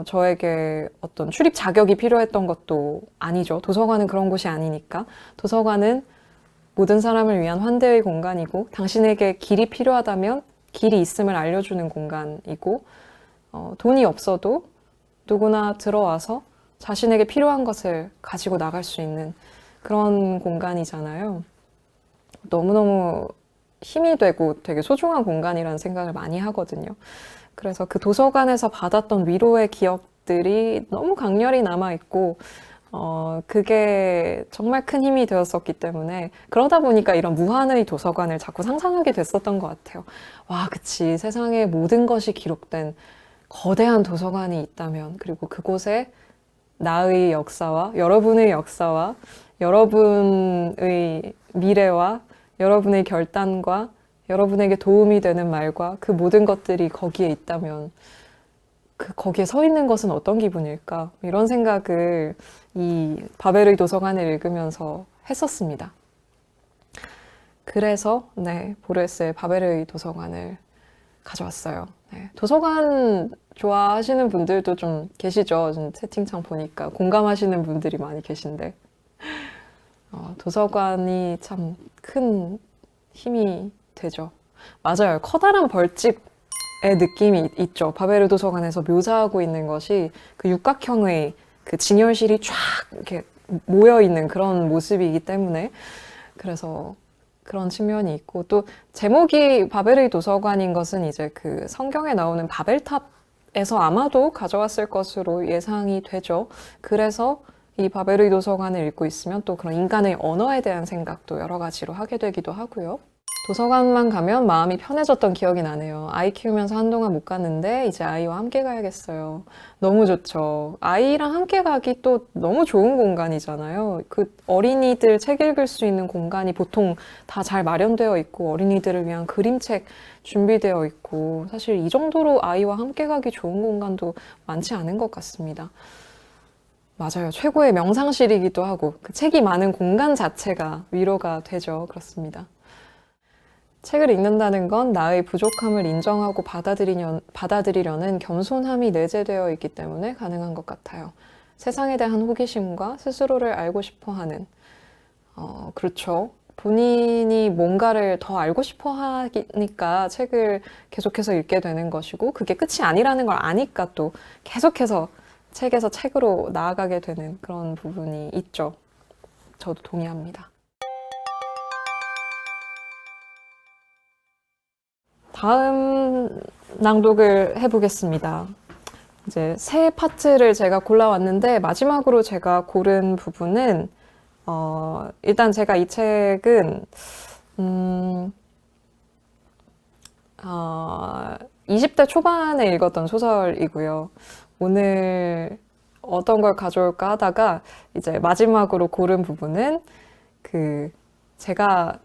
저에게 어떤 출입 자격이 필요했던 것도 아니죠. 도서관은 그런 곳이 아니니까. 도서관은 모든 사람을 위한 환대의 공간이고 당신에게 길이 필요하다면 길이 있음을 알려주는 공간이고 돈이 없어도 누구나 들어와서 자신에게 필요한 것을 가지고 나갈 수 있는 그런 공간이잖아요. 너무너무 힘이 되고 되게 소중한 공간이라는 생각을 많이 하거든요. 그래서 그 도서관에서 받았던 위로의 기억들이 너무 강렬히 남아있고 그게 정말 큰 힘이 되었었기 때문에 그러다 보니까 이런 무한의 도서관을 자꾸 상상하게 됐었던 것 같아요. 와, 그치. 세상의 모든 것이 기록된 거대한 도서관이 있다면 그리고 그곳에 나의 역사와 여러분의 역사와 여러분의 미래와 여러분의 결단과 여러분에게 도움이 되는 말과 그 모든 것들이 거기에 있다면 거기에 서 있는 것은 어떤 기분일까? 이런 생각을 이 바벨의 도서관을 읽으면서 했었습니다. 그래서 네, 보르헤스의 바벨의 도서관을 가져왔어요. 네, 도서관 좋아하시는 분들도 좀 계시죠? 좀 채팅창 보니까 공감하시는 분들이 많이 계신데 도서관이 참 큰 힘이 되죠. 맞아요. 커다란 벌집의 느낌이 있죠. 바벨의 도서관에서 묘사하고 있는 것이 그 육각형의 그 진열실이 쫙 이렇게 모여 있는 그런 모습이기 때문에 그래서 그런 측면이 있고 또 제목이 바벨의 도서관인 것은 이제 그 성경에 나오는 바벨탑에서 아마도 가져왔을 것으로 예상이 되죠. 그래서 이 바벨의 도서관을 읽고 있으면 또 그런 인간의 언어에 대한 생각도 여러 가지로 하게 되기도 하고요. 도서관만 가면 마음이 편해졌던 기억이 나네요. 아이 키우면서 한동안 못 갔는데 이제 아이와 함께 가야겠어요. 너무 좋죠. 아이랑 함께 가기 또 너무 좋은 공간이잖아요. 그 어린이들 책 읽을 수 있는 공간이 보통 다 잘 마련되어 있고 어린이들을 위한 그림책 준비되어 있고 사실 이 정도로 아이와 함께 가기 좋은 공간도 많지 않은 것 같습니다. 맞아요. 최고의 명상실이기도 하고 그 책이 많은 공간 자체가 위로가 되죠. 그렇습니다. 책을 읽는다는 건 나의 부족함을 인정하고 받아들이려는 겸손함이 내재되어 있기 때문에 가능한 것 같아요. 세상에 대한 호기심과 스스로를 알고 싶어 하는, 그렇죠. 본인이 뭔가를 더 알고 싶어 하니까 책을 계속해서 읽게 되는 것이고, 그게 끝이 아니라는 걸 아니까 또 계속해서 책에서 책으로 나아가게 되는 그런 부분이 있죠. 저도 동의합니다. 다음 낭독을 해보겠습니다. 이제 세 파트를 제가 골라왔는데 마지막으로 제가 고른 부분은 일단 제가 이 책은 20대 초반에 읽었던 소설이고요. 오늘 어떤 걸 가져올까 하다가 이제 마지막으로 고른 부분은 제가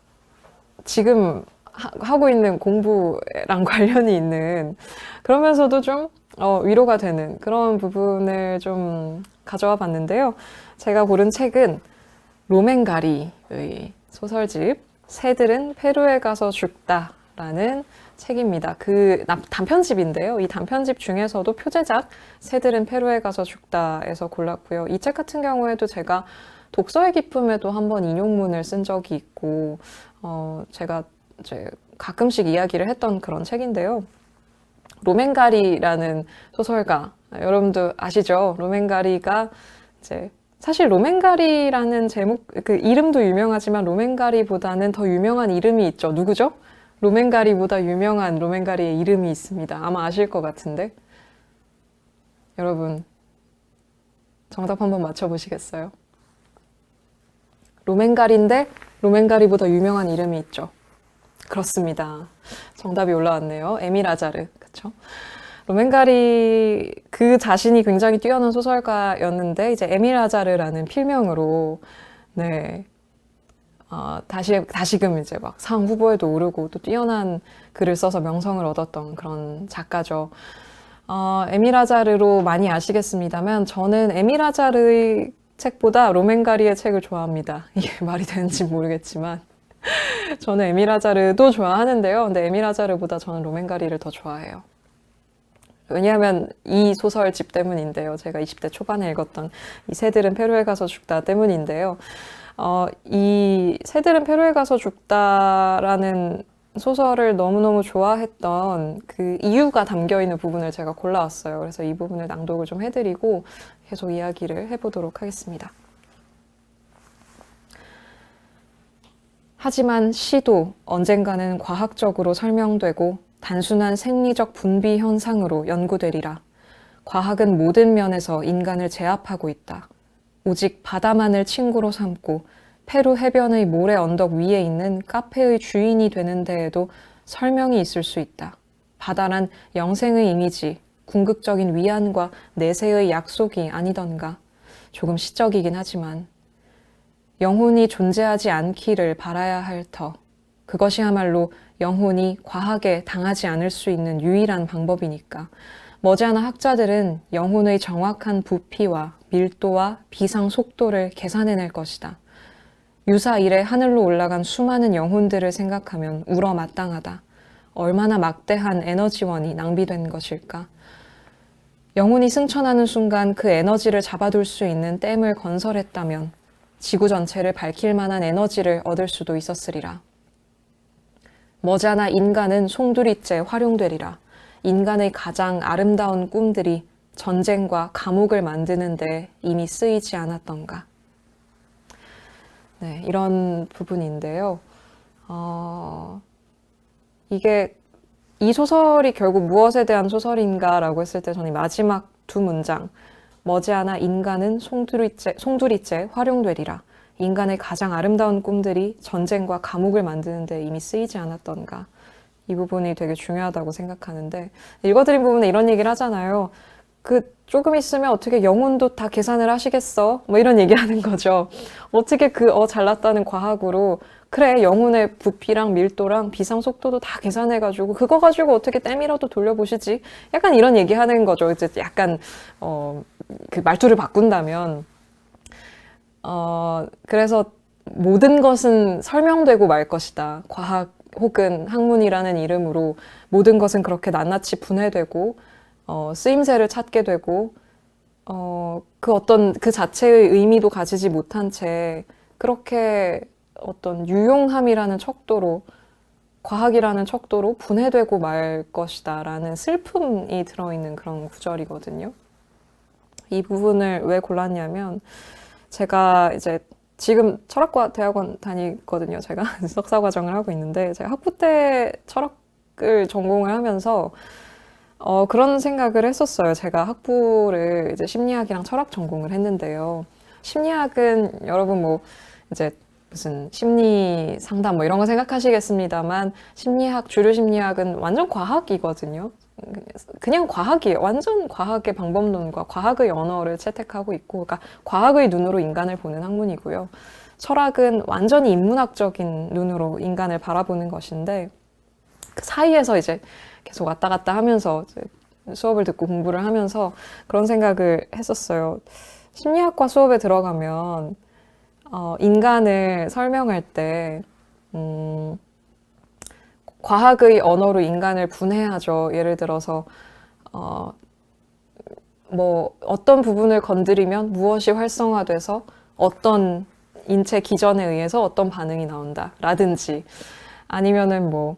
지금 하고 있는 공부랑 관련이 있는 그러면서도 좀 위로가 되는 그런 부분을 좀 가져와 봤는데요. 제가 고른 책은 로맨가리의 소설집 새들은 페루에 가서 죽다라는 책입니다. 그 단편집인데요. 이 단편집 중에서도 표제작 새들은 페루에 가서 죽다에서 골랐고요. 이 책 같은 경우에도 제가 독서의 기쁨에도 한번 인용문을 쓴 적이 있고 제가 이제 가끔씩 이야기를 했던 그런 책인데요. 로맨가리라는 소설가, 여러분도 아시죠? 로맨가리가 이제 사실 로맨가리라는 제목, 그 이름도 유명하지만 로맨가리보다는 더 유명한 이름이 있죠. 누구죠? 로맨가리보다 유명한 로맨가리의 이름이 있습니다. 아마 아실 것 같은데. 여러분, 정답 한번 맞춰보시겠어요? 로맨가리인데 로맨가리보다 유명한 이름이 있죠. 그렇습니다. 정답이 올라왔네요. 에밀 아자르. 그쵸? 로맨가리 그 자신이 굉장히 뛰어난 소설가였는데 이제 에밀 아자르라는 필명으로 네. 다시금 이제 막 상 후보에도 오르고 또 뛰어난 글을 써서 명성을 얻었던 그런 작가죠. 에밀 아자르로 많이 아시겠습니다만 저는 에밀 아자르의 책보다 로맨가리의 책을 좋아합니다. 이게 말이 되는지 모르겠지만 저는 에밀 아자르도 좋아하는데요. 근데 에밀 아자르보다 저는 로맨가리를 더 좋아해요. 왜냐하면 이 소설집 때문인데요. 제가 20대 초반에 읽었던 이 새들은 페루에 가서 죽다 때문인데요. 이 새들은 페루에 가서 죽다라는 소설을 너무너무 좋아했던 그 이유가 담겨있는 부분을 제가 골라왔어요. 그래서 이 부분을 낭독을 좀 해드리고 계속 이야기를 해보도록 하겠습니다. 하지만 시도 언젠가는 과학적으로 설명되고 단순한 생리적 분비 현상으로 연구되리라. 과학은 모든 면에서 인간을 제압하고 있다. 오직 바다만을 친구로 삼고 페루 해변의 모래 언덕 위에 있는 카페의 주인이 되는 데에도 설명이 있을 수 있다. 바다란 영생의 이미지, 궁극적인 위안과 내세의 약속이 아니던가. 조금 시적이긴 하지만 영혼이 존재하지 않기를 바라야 할 터. 그것이야말로 영혼이 과학에 당하지 않을 수 있는 유일한 방법이니까. 머지않아 학자들은 영혼의 정확한 부피와 밀도와 비상 속도를 계산해낼 것이다. 유사 이래 하늘로 올라간 수많은 영혼들을 생각하면 울어 마땅하다. 얼마나 막대한 에너지원이 낭비된 것일까? 영혼이 승천하는 순간 그 에너지를 잡아둘 수 있는 댐을 건설했다면 지구 전체를 밝힐 만한 에너지를 얻을 수도 있었으리라. 머지않아 인간은 송두리째 활용되리라. 인간의 가장 아름다운 꿈들이 전쟁과 감옥을 만드는 데 이미 쓰이지 않았던가. 네, 이런 부분인데요. 이 소설이 결국 무엇에 대한 소설인가라고 했을 때 저는 마지막 두 문장, 머지않아 인간은 송두리째 활용되리라. 인간의 가장 아름다운 꿈들이 전쟁과 감옥을 만드는 데 이미 쓰이지 않았던가. 이 부분이 되게 중요하다고 생각하는데, 읽어드린 부분에 이런 얘기를 하잖아요. 조금 있으면 어떻게 영혼도 다 계산을 하시겠어? 뭐 이런 얘기 하는 거죠. 어떻게 잘났다는 과학으로, 그래, 영혼의 부피랑 밀도랑 비상 속도도 다 계산해가지고, 그거 가지고 어떻게 때밀어도 돌려보시지? 약간 이런 얘기 하는 거죠. 이제 약간, 그 말투를 바꾼다면. 그래서 모든 것은 설명되고 말 것이다. 과학 혹은 학문이라는 이름으로 모든 것은 그렇게 낱낱이 분해되고, 쓰임새를 찾게 되고, 그 자체의 의미도 가지지 못한 채 그렇게 어떤 유용함이라는 척도로, 과학이라는 척도로 분해되고 말 것이다 라는 슬픔이 들어있는 그런 구절이거든요. 이 부분을 왜 골랐냐면, 제가 이제 지금 철학과 대학원 다니거든요. 제가 석사 과정을 하고 있는데, 제가 학부 때 철학을 전공을 하면서 그런 생각을 했었어요. 제가 학부를 이제 심리학이랑 철학 전공을 했는데요. 심리학은 여러분 뭐 이제 무슨 심리 상담 뭐 이런 거 생각하시겠습니다만, 주류 심리학은 완전 과학이거든요. 그냥 과학이에요. 완전 과학의 방법론과 과학의 언어를 채택하고 있고, 그러니까 과학의 눈으로 인간을 보는 학문이고요. 철학은 완전히 인문학적인 눈으로 인간을 바라보는 것인데, 그 사이에서 이제 계속 왔다 갔다 하면서 수업을 듣고 공부를 하면서 그런 생각을 했었어요. 심리학과 수업에 들어가면 인간을 설명할 때 과학의 언어로 인간을 분해하죠. 예를 들어서 뭐 어떤 부분을 건드리면 무엇이 활성화돼서 어떤 인체 기전에 의해서 어떤 반응이 나온다 라든지, 아니면은 뭐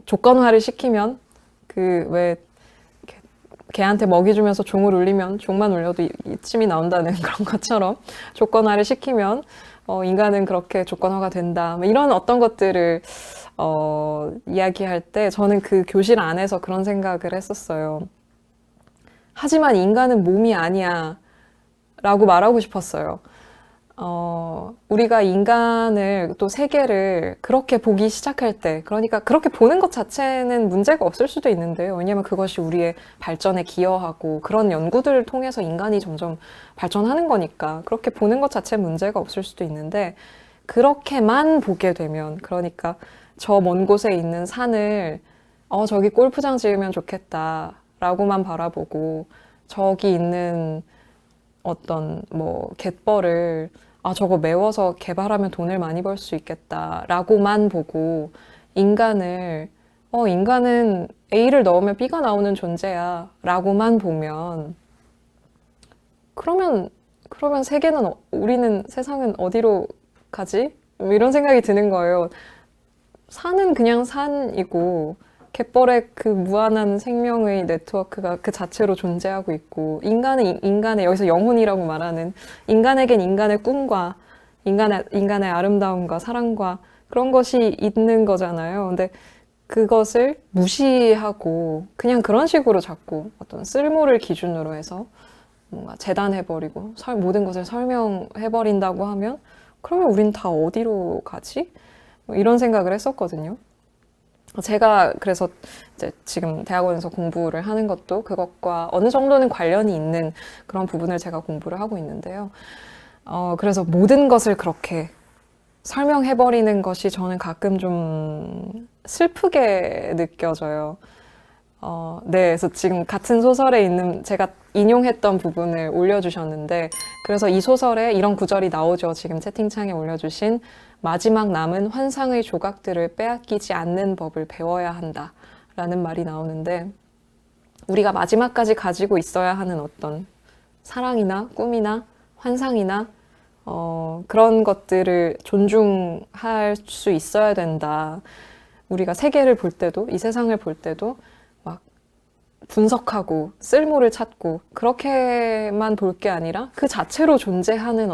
조건화를 시키면 왜 개한테 먹이 주면서 종을 울리면 종만 울려도 침이 나온다는 그런 것처럼, 조건화를 시키면 인간은 그렇게 조건화가 된다, 뭐 이런 어떤 것들을 이야기할 때 저는 그 교실 안에서 그런 생각을 했었어요. 하지만 인간은 몸이 아니야 라고 말하고 싶었어요. 우리가 인간을, 또 세계를 그렇게 보기 시작할 때, 그러니까 그렇게 보는 것 자체는 문제가 없을 수도 있는데요. 왜냐하면 그것이 우리의 발전에 기여하고 그런 연구들을 통해서 인간이 점점 발전하는 거니까 그렇게 보는 것 자체는 문제가 없을 수도 있는데, 그렇게만 보게 되면, 그러니까 저 먼 곳에 있는 산을 저기 골프장 지으면 좋겠다 라고만 바라보고, 저기 있는 어떤 갯벌을 저거 메워서 개발하면 돈을 많이 벌 수 있겠다 라고만 보고, 인간은 A를 넣으면 B가 나오는 존재야 라고만 보면, 그러면 우리는 세상은 어디로 가지? 뭐 이런 생각이 드는 거예요. 산은 그냥 산이고, 갯벌에 그 무한한 생명의 네트워크가 그 자체로 존재하고 있고, 인간의 여기서 영혼이라고 말하는, 인간에겐 인간의 꿈과 인간의 아름다움과 사랑과 그런 것이 있는 거잖아요. 근데 그것을 무시하고 그냥 그런 식으로 자꾸 어떤 쓸모를 기준으로 해서 뭔가 재단해버리고 모든 것을 설명해버린다고 하면, 그러면 우린 다 어디로 가지? 뭐 이런 생각을 했었거든요. 제가 그래서 이제 지금 대학원에서 공부를 하는 것도 그것과 어느 정도는 관련이 있는 그런 부분을 제가 공부를 하고 있는데요. 그래서 모든 것을 그렇게 설명해버리는 것이 저는 가끔 좀 슬프게 느껴져요. 네, 그래서 지금 같은 소설에 있는 제가 인용했던 부분을 올려주셨는데, 그래서 이 소설에 이런 구절이 나오죠. 지금 채팅창에 올려주신 마지막 남은 환상의 조각들을 빼앗기지 않는 법을 배워야 한다 라는 말이 나오는데, 우리가 마지막까지 가지고 있어야 하는 어떤 사랑이나 꿈이나 환상이나 그런 것들을 존중할 수 있어야 된다. 우리가 세계를 볼 때도, 이 세상을 볼 때도 막 분석하고 쓸모를 찾고 그렇게만 볼 게 아니라, 그 자체로 존재하는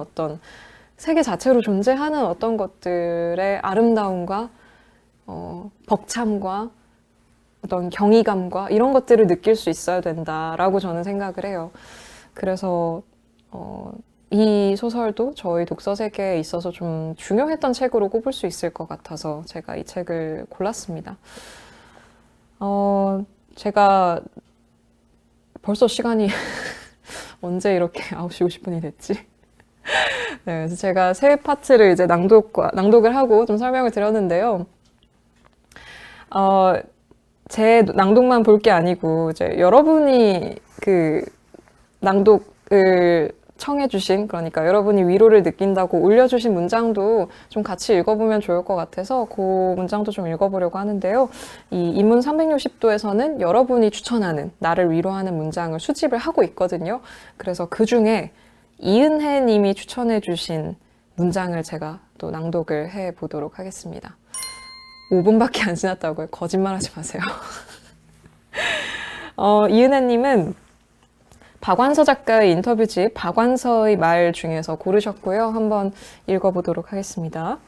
세계 자체로 존재하는 어떤 것들의 아름다움과 벅참과 어떤 경이감과 이런 것들을 느낄 수 있어야 된다라고 저는 생각을 해요. 그래서 이 소설도 저희 독서 세계에 있어서 좀 중요했던 책으로 꼽을 수 있을 것 같아서 제가 이 책을 골랐습니다. 제가 벌써 시간이 언제 이렇게 9시 50분이 됐지? 네, 그래서 제가 세 파트를 이제 낭독을 하고 좀 설명을 드렸는데요. 제 낭독만 볼 게 아니고, 이제 여러분이 그 낭독을 청해주신, 그러니까 여러분이 위로를 느낀다고 올려주신 문장도 좀 같이 읽어보면 좋을 것 같아서 그 문장도 좀 읽어보려고 하는데요. 이 인문 360도에서는 여러분이 추천하는 나를 위로하는 문장을 수집을 하고 있거든요. 그래서 그 중에 이은혜 님이 추천해주신 문장을 제가 또 낭독을 해보도록 하겠습니다. 5분밖에 안 지났다고요? 거짓말하지 마세요. 이은혜 님은 박완서 작가의 인터뷰집 박완서의 말 중에서 고르셨고요. 한번 읽어보도록 하겠습니다.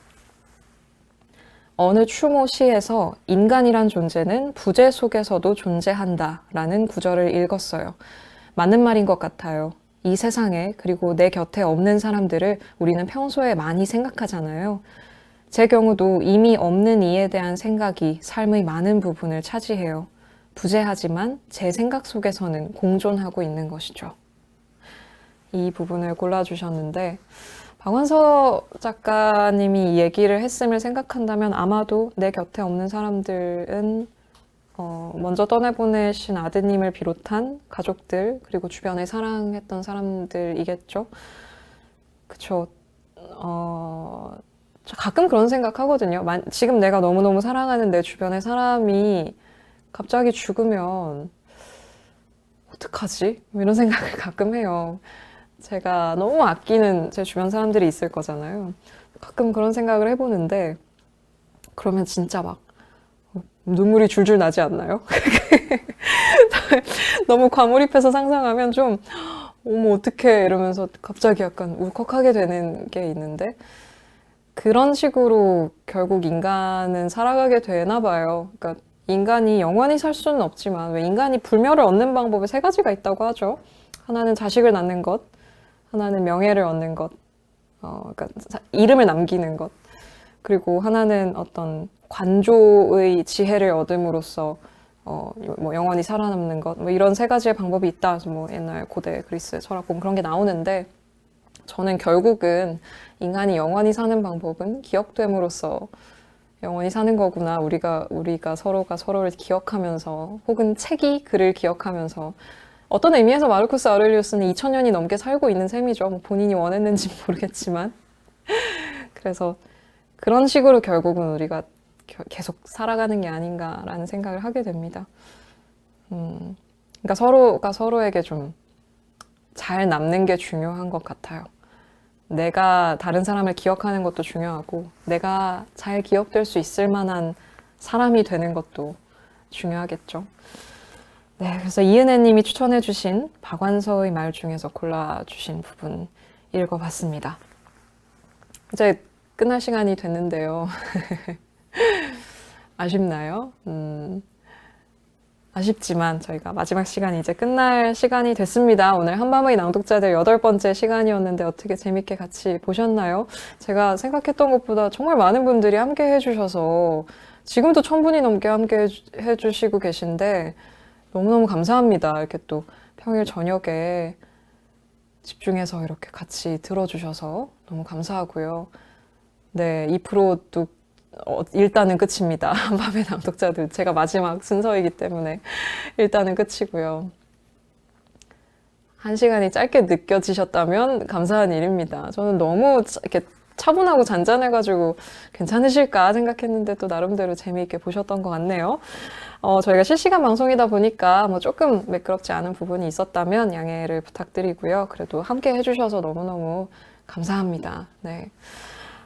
어느 추모 시에서 인간이란 존재는 부재 속에서도 존재한다 라는 구절을 읽었어요. 맞는 말인 것 같아요. 이 세상에, 그리고 내 곁에 없는 사람들을 우리는 평소에 많이 생각하잖아요. 제 경우도 이미 없는 이에 대한 생각이 삶의 많은 부분을 차지해요. 부재하지만 제 생각 속에서는 공존하고 있는 것이죠. 이 부분을 골라주셨는데, 박완서 작가님이 이 얘기를 했음을 생각한다면 아마도 내 곁에 없는 사람들은 먼저 떠내보내신 아드님을 비롯한 가족들, 그리고 주변에 사랑했던 사람들이겠죠. 그쵸. 가끔 그런 생각하거든요. 지금 내가 너무너무 사랑하는 내 주변의 사람이 갑자기 죽으면 어떡하지? 이런 생각을 가끔 해요. 제가 너무 아끼는 제 주변 사람들이 있을 거잖아요. 가끔 그런 생각을 해보는데 그러면 진짜 막 눈물이 줄줄 나지 않나요? 너무 과몰입해서 상상하면 좀 어머 어떡해 이러면서 갑자기 약간 울컥하게 되는 게 있는데 그런 식으로 결국 인간은 살아가게 되나 봐요. 그러니까 인간이 영원히 살 수는 없지만 왜 인간이 불멸을 얻는 방법이 세 가지가 있다고 하죠. 하나는 자식을 낳는 것, 하나는 명예를 얻는 것, 그러니까 이름을 남기는 것, 그리고 하나는 어떤 관조의 지혜를 얻음으로써 뭐 영원히 살아남는 것, 뭐 이런 세 가지의 방법이 있다. 뭐 옛날 고대 그리스 철학 보면 그런 게 나오는데 저는 결국은 인간이 영원히 사는 방법은 기억됨으로써 영원히 사는 거구나. 우리가 서로가 서로를 기억하면서 혹은 책이 그를 기억하면서 어떤 의미에서 마르쿠스 아urelius는 2000년이 넘게 살고 있는 셈이죠. 뭐 본인이 원했는지 모르겠지만 그래서 그런 식으로 결국은 우리가 계속 살아가는 게 아닌가라는 생각을 하게 됩니다. 그러니까 서로가 서로에게 좀 잘 남는 게 중요한 것 같아요. 내가 다른 사람을 기억하는 것도 중요하고 내가 잘 기억될 수 있을 만한 사람이 되는 것도 중요하겠죠. 네, 그래서 이은혜 님이 추천해 주신 박완서의 말 중에서 골라주신 부분 읽어봤습니다. 이제 끝날 시간이 됐는데요. 아쉽나요? 아쉽지만 저희가 마지막 시간이 이제 끝날 시간이 됐습니다. 오늘 한밤의 낭독자들 8번째 시간이었는데 어떻게 재밌게 같이 보셨나요? 제가 생각했던 것보다 정말 많은 분들이 함께 해주셔서 지금도 1000분이 넘게 함께 해주시고 계신데 너무너무 감사합니다. 이렇게 또 평일 저녁에 집중해서 이렇게 같이 들어주셔서 너무 감사하고요. 네, 2%도 일단은 끝입니다. 한밤의 낭독자들 제가 마지막 순서이기 때문에 일단은 끝이고요. 1시간이 짧게 느껴지셨다면 감사한 일입니다. 저는 너무 이렇게 차분하고 잔잔해가지고 괜찮으실까 생각했는데 또 나름대로 재미있게 보셨던 것 같네요. 저희가 실시간 방송이다 보니까 뭐 조금 매끄럽지 않은 부분이 있었다면 양해를 부탁드리고요. 그래도 함께 해주셔서 너무너무 감사합니다. 네.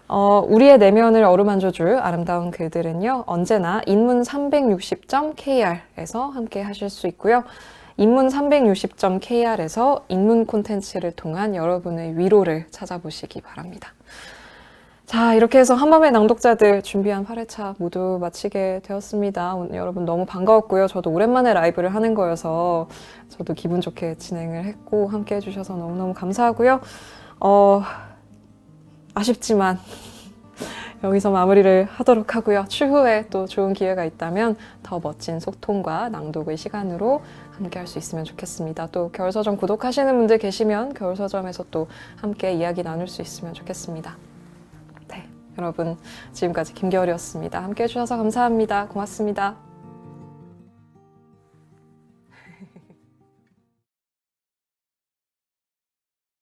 우리의 내면을 어루만져줄 아름다운 글들은요, 언제나 인문 360.kr에서 함께 하실 수 있고요. 인문 360.kr에서 인문 콘텐츠를 통한 여러분의 위로를 찾아보시기 바랍니다. 자, 이렇게 해서 한밤의 낭독자들 준비한 8회차 모두 마치게 되었습니다. 오늘 여러분 너무 반가웠고요. 저도 오랜만에 라이브를 하는 거여서 저도 기분 좋게 진행을 했고 함께 해주셔서 너무너무 감사하고요. 아쉽지만 여기서 마무리를 하도록 하고요. 추후에 또 좋은 기회가 있다면 더 멋진 소통과 낭독의 시간으로 함께 할 수 있으면 좋겠습니다. 또 겨울서점 구독하시는 분들 계시면 겨울서점에서 또 함께 이야기 나눌 수 있으면 좋겠습니다. 네, 여러분 지금까지 김겨울이었습니다. 함께 해주셔서 감사합니다. 고맙습니다.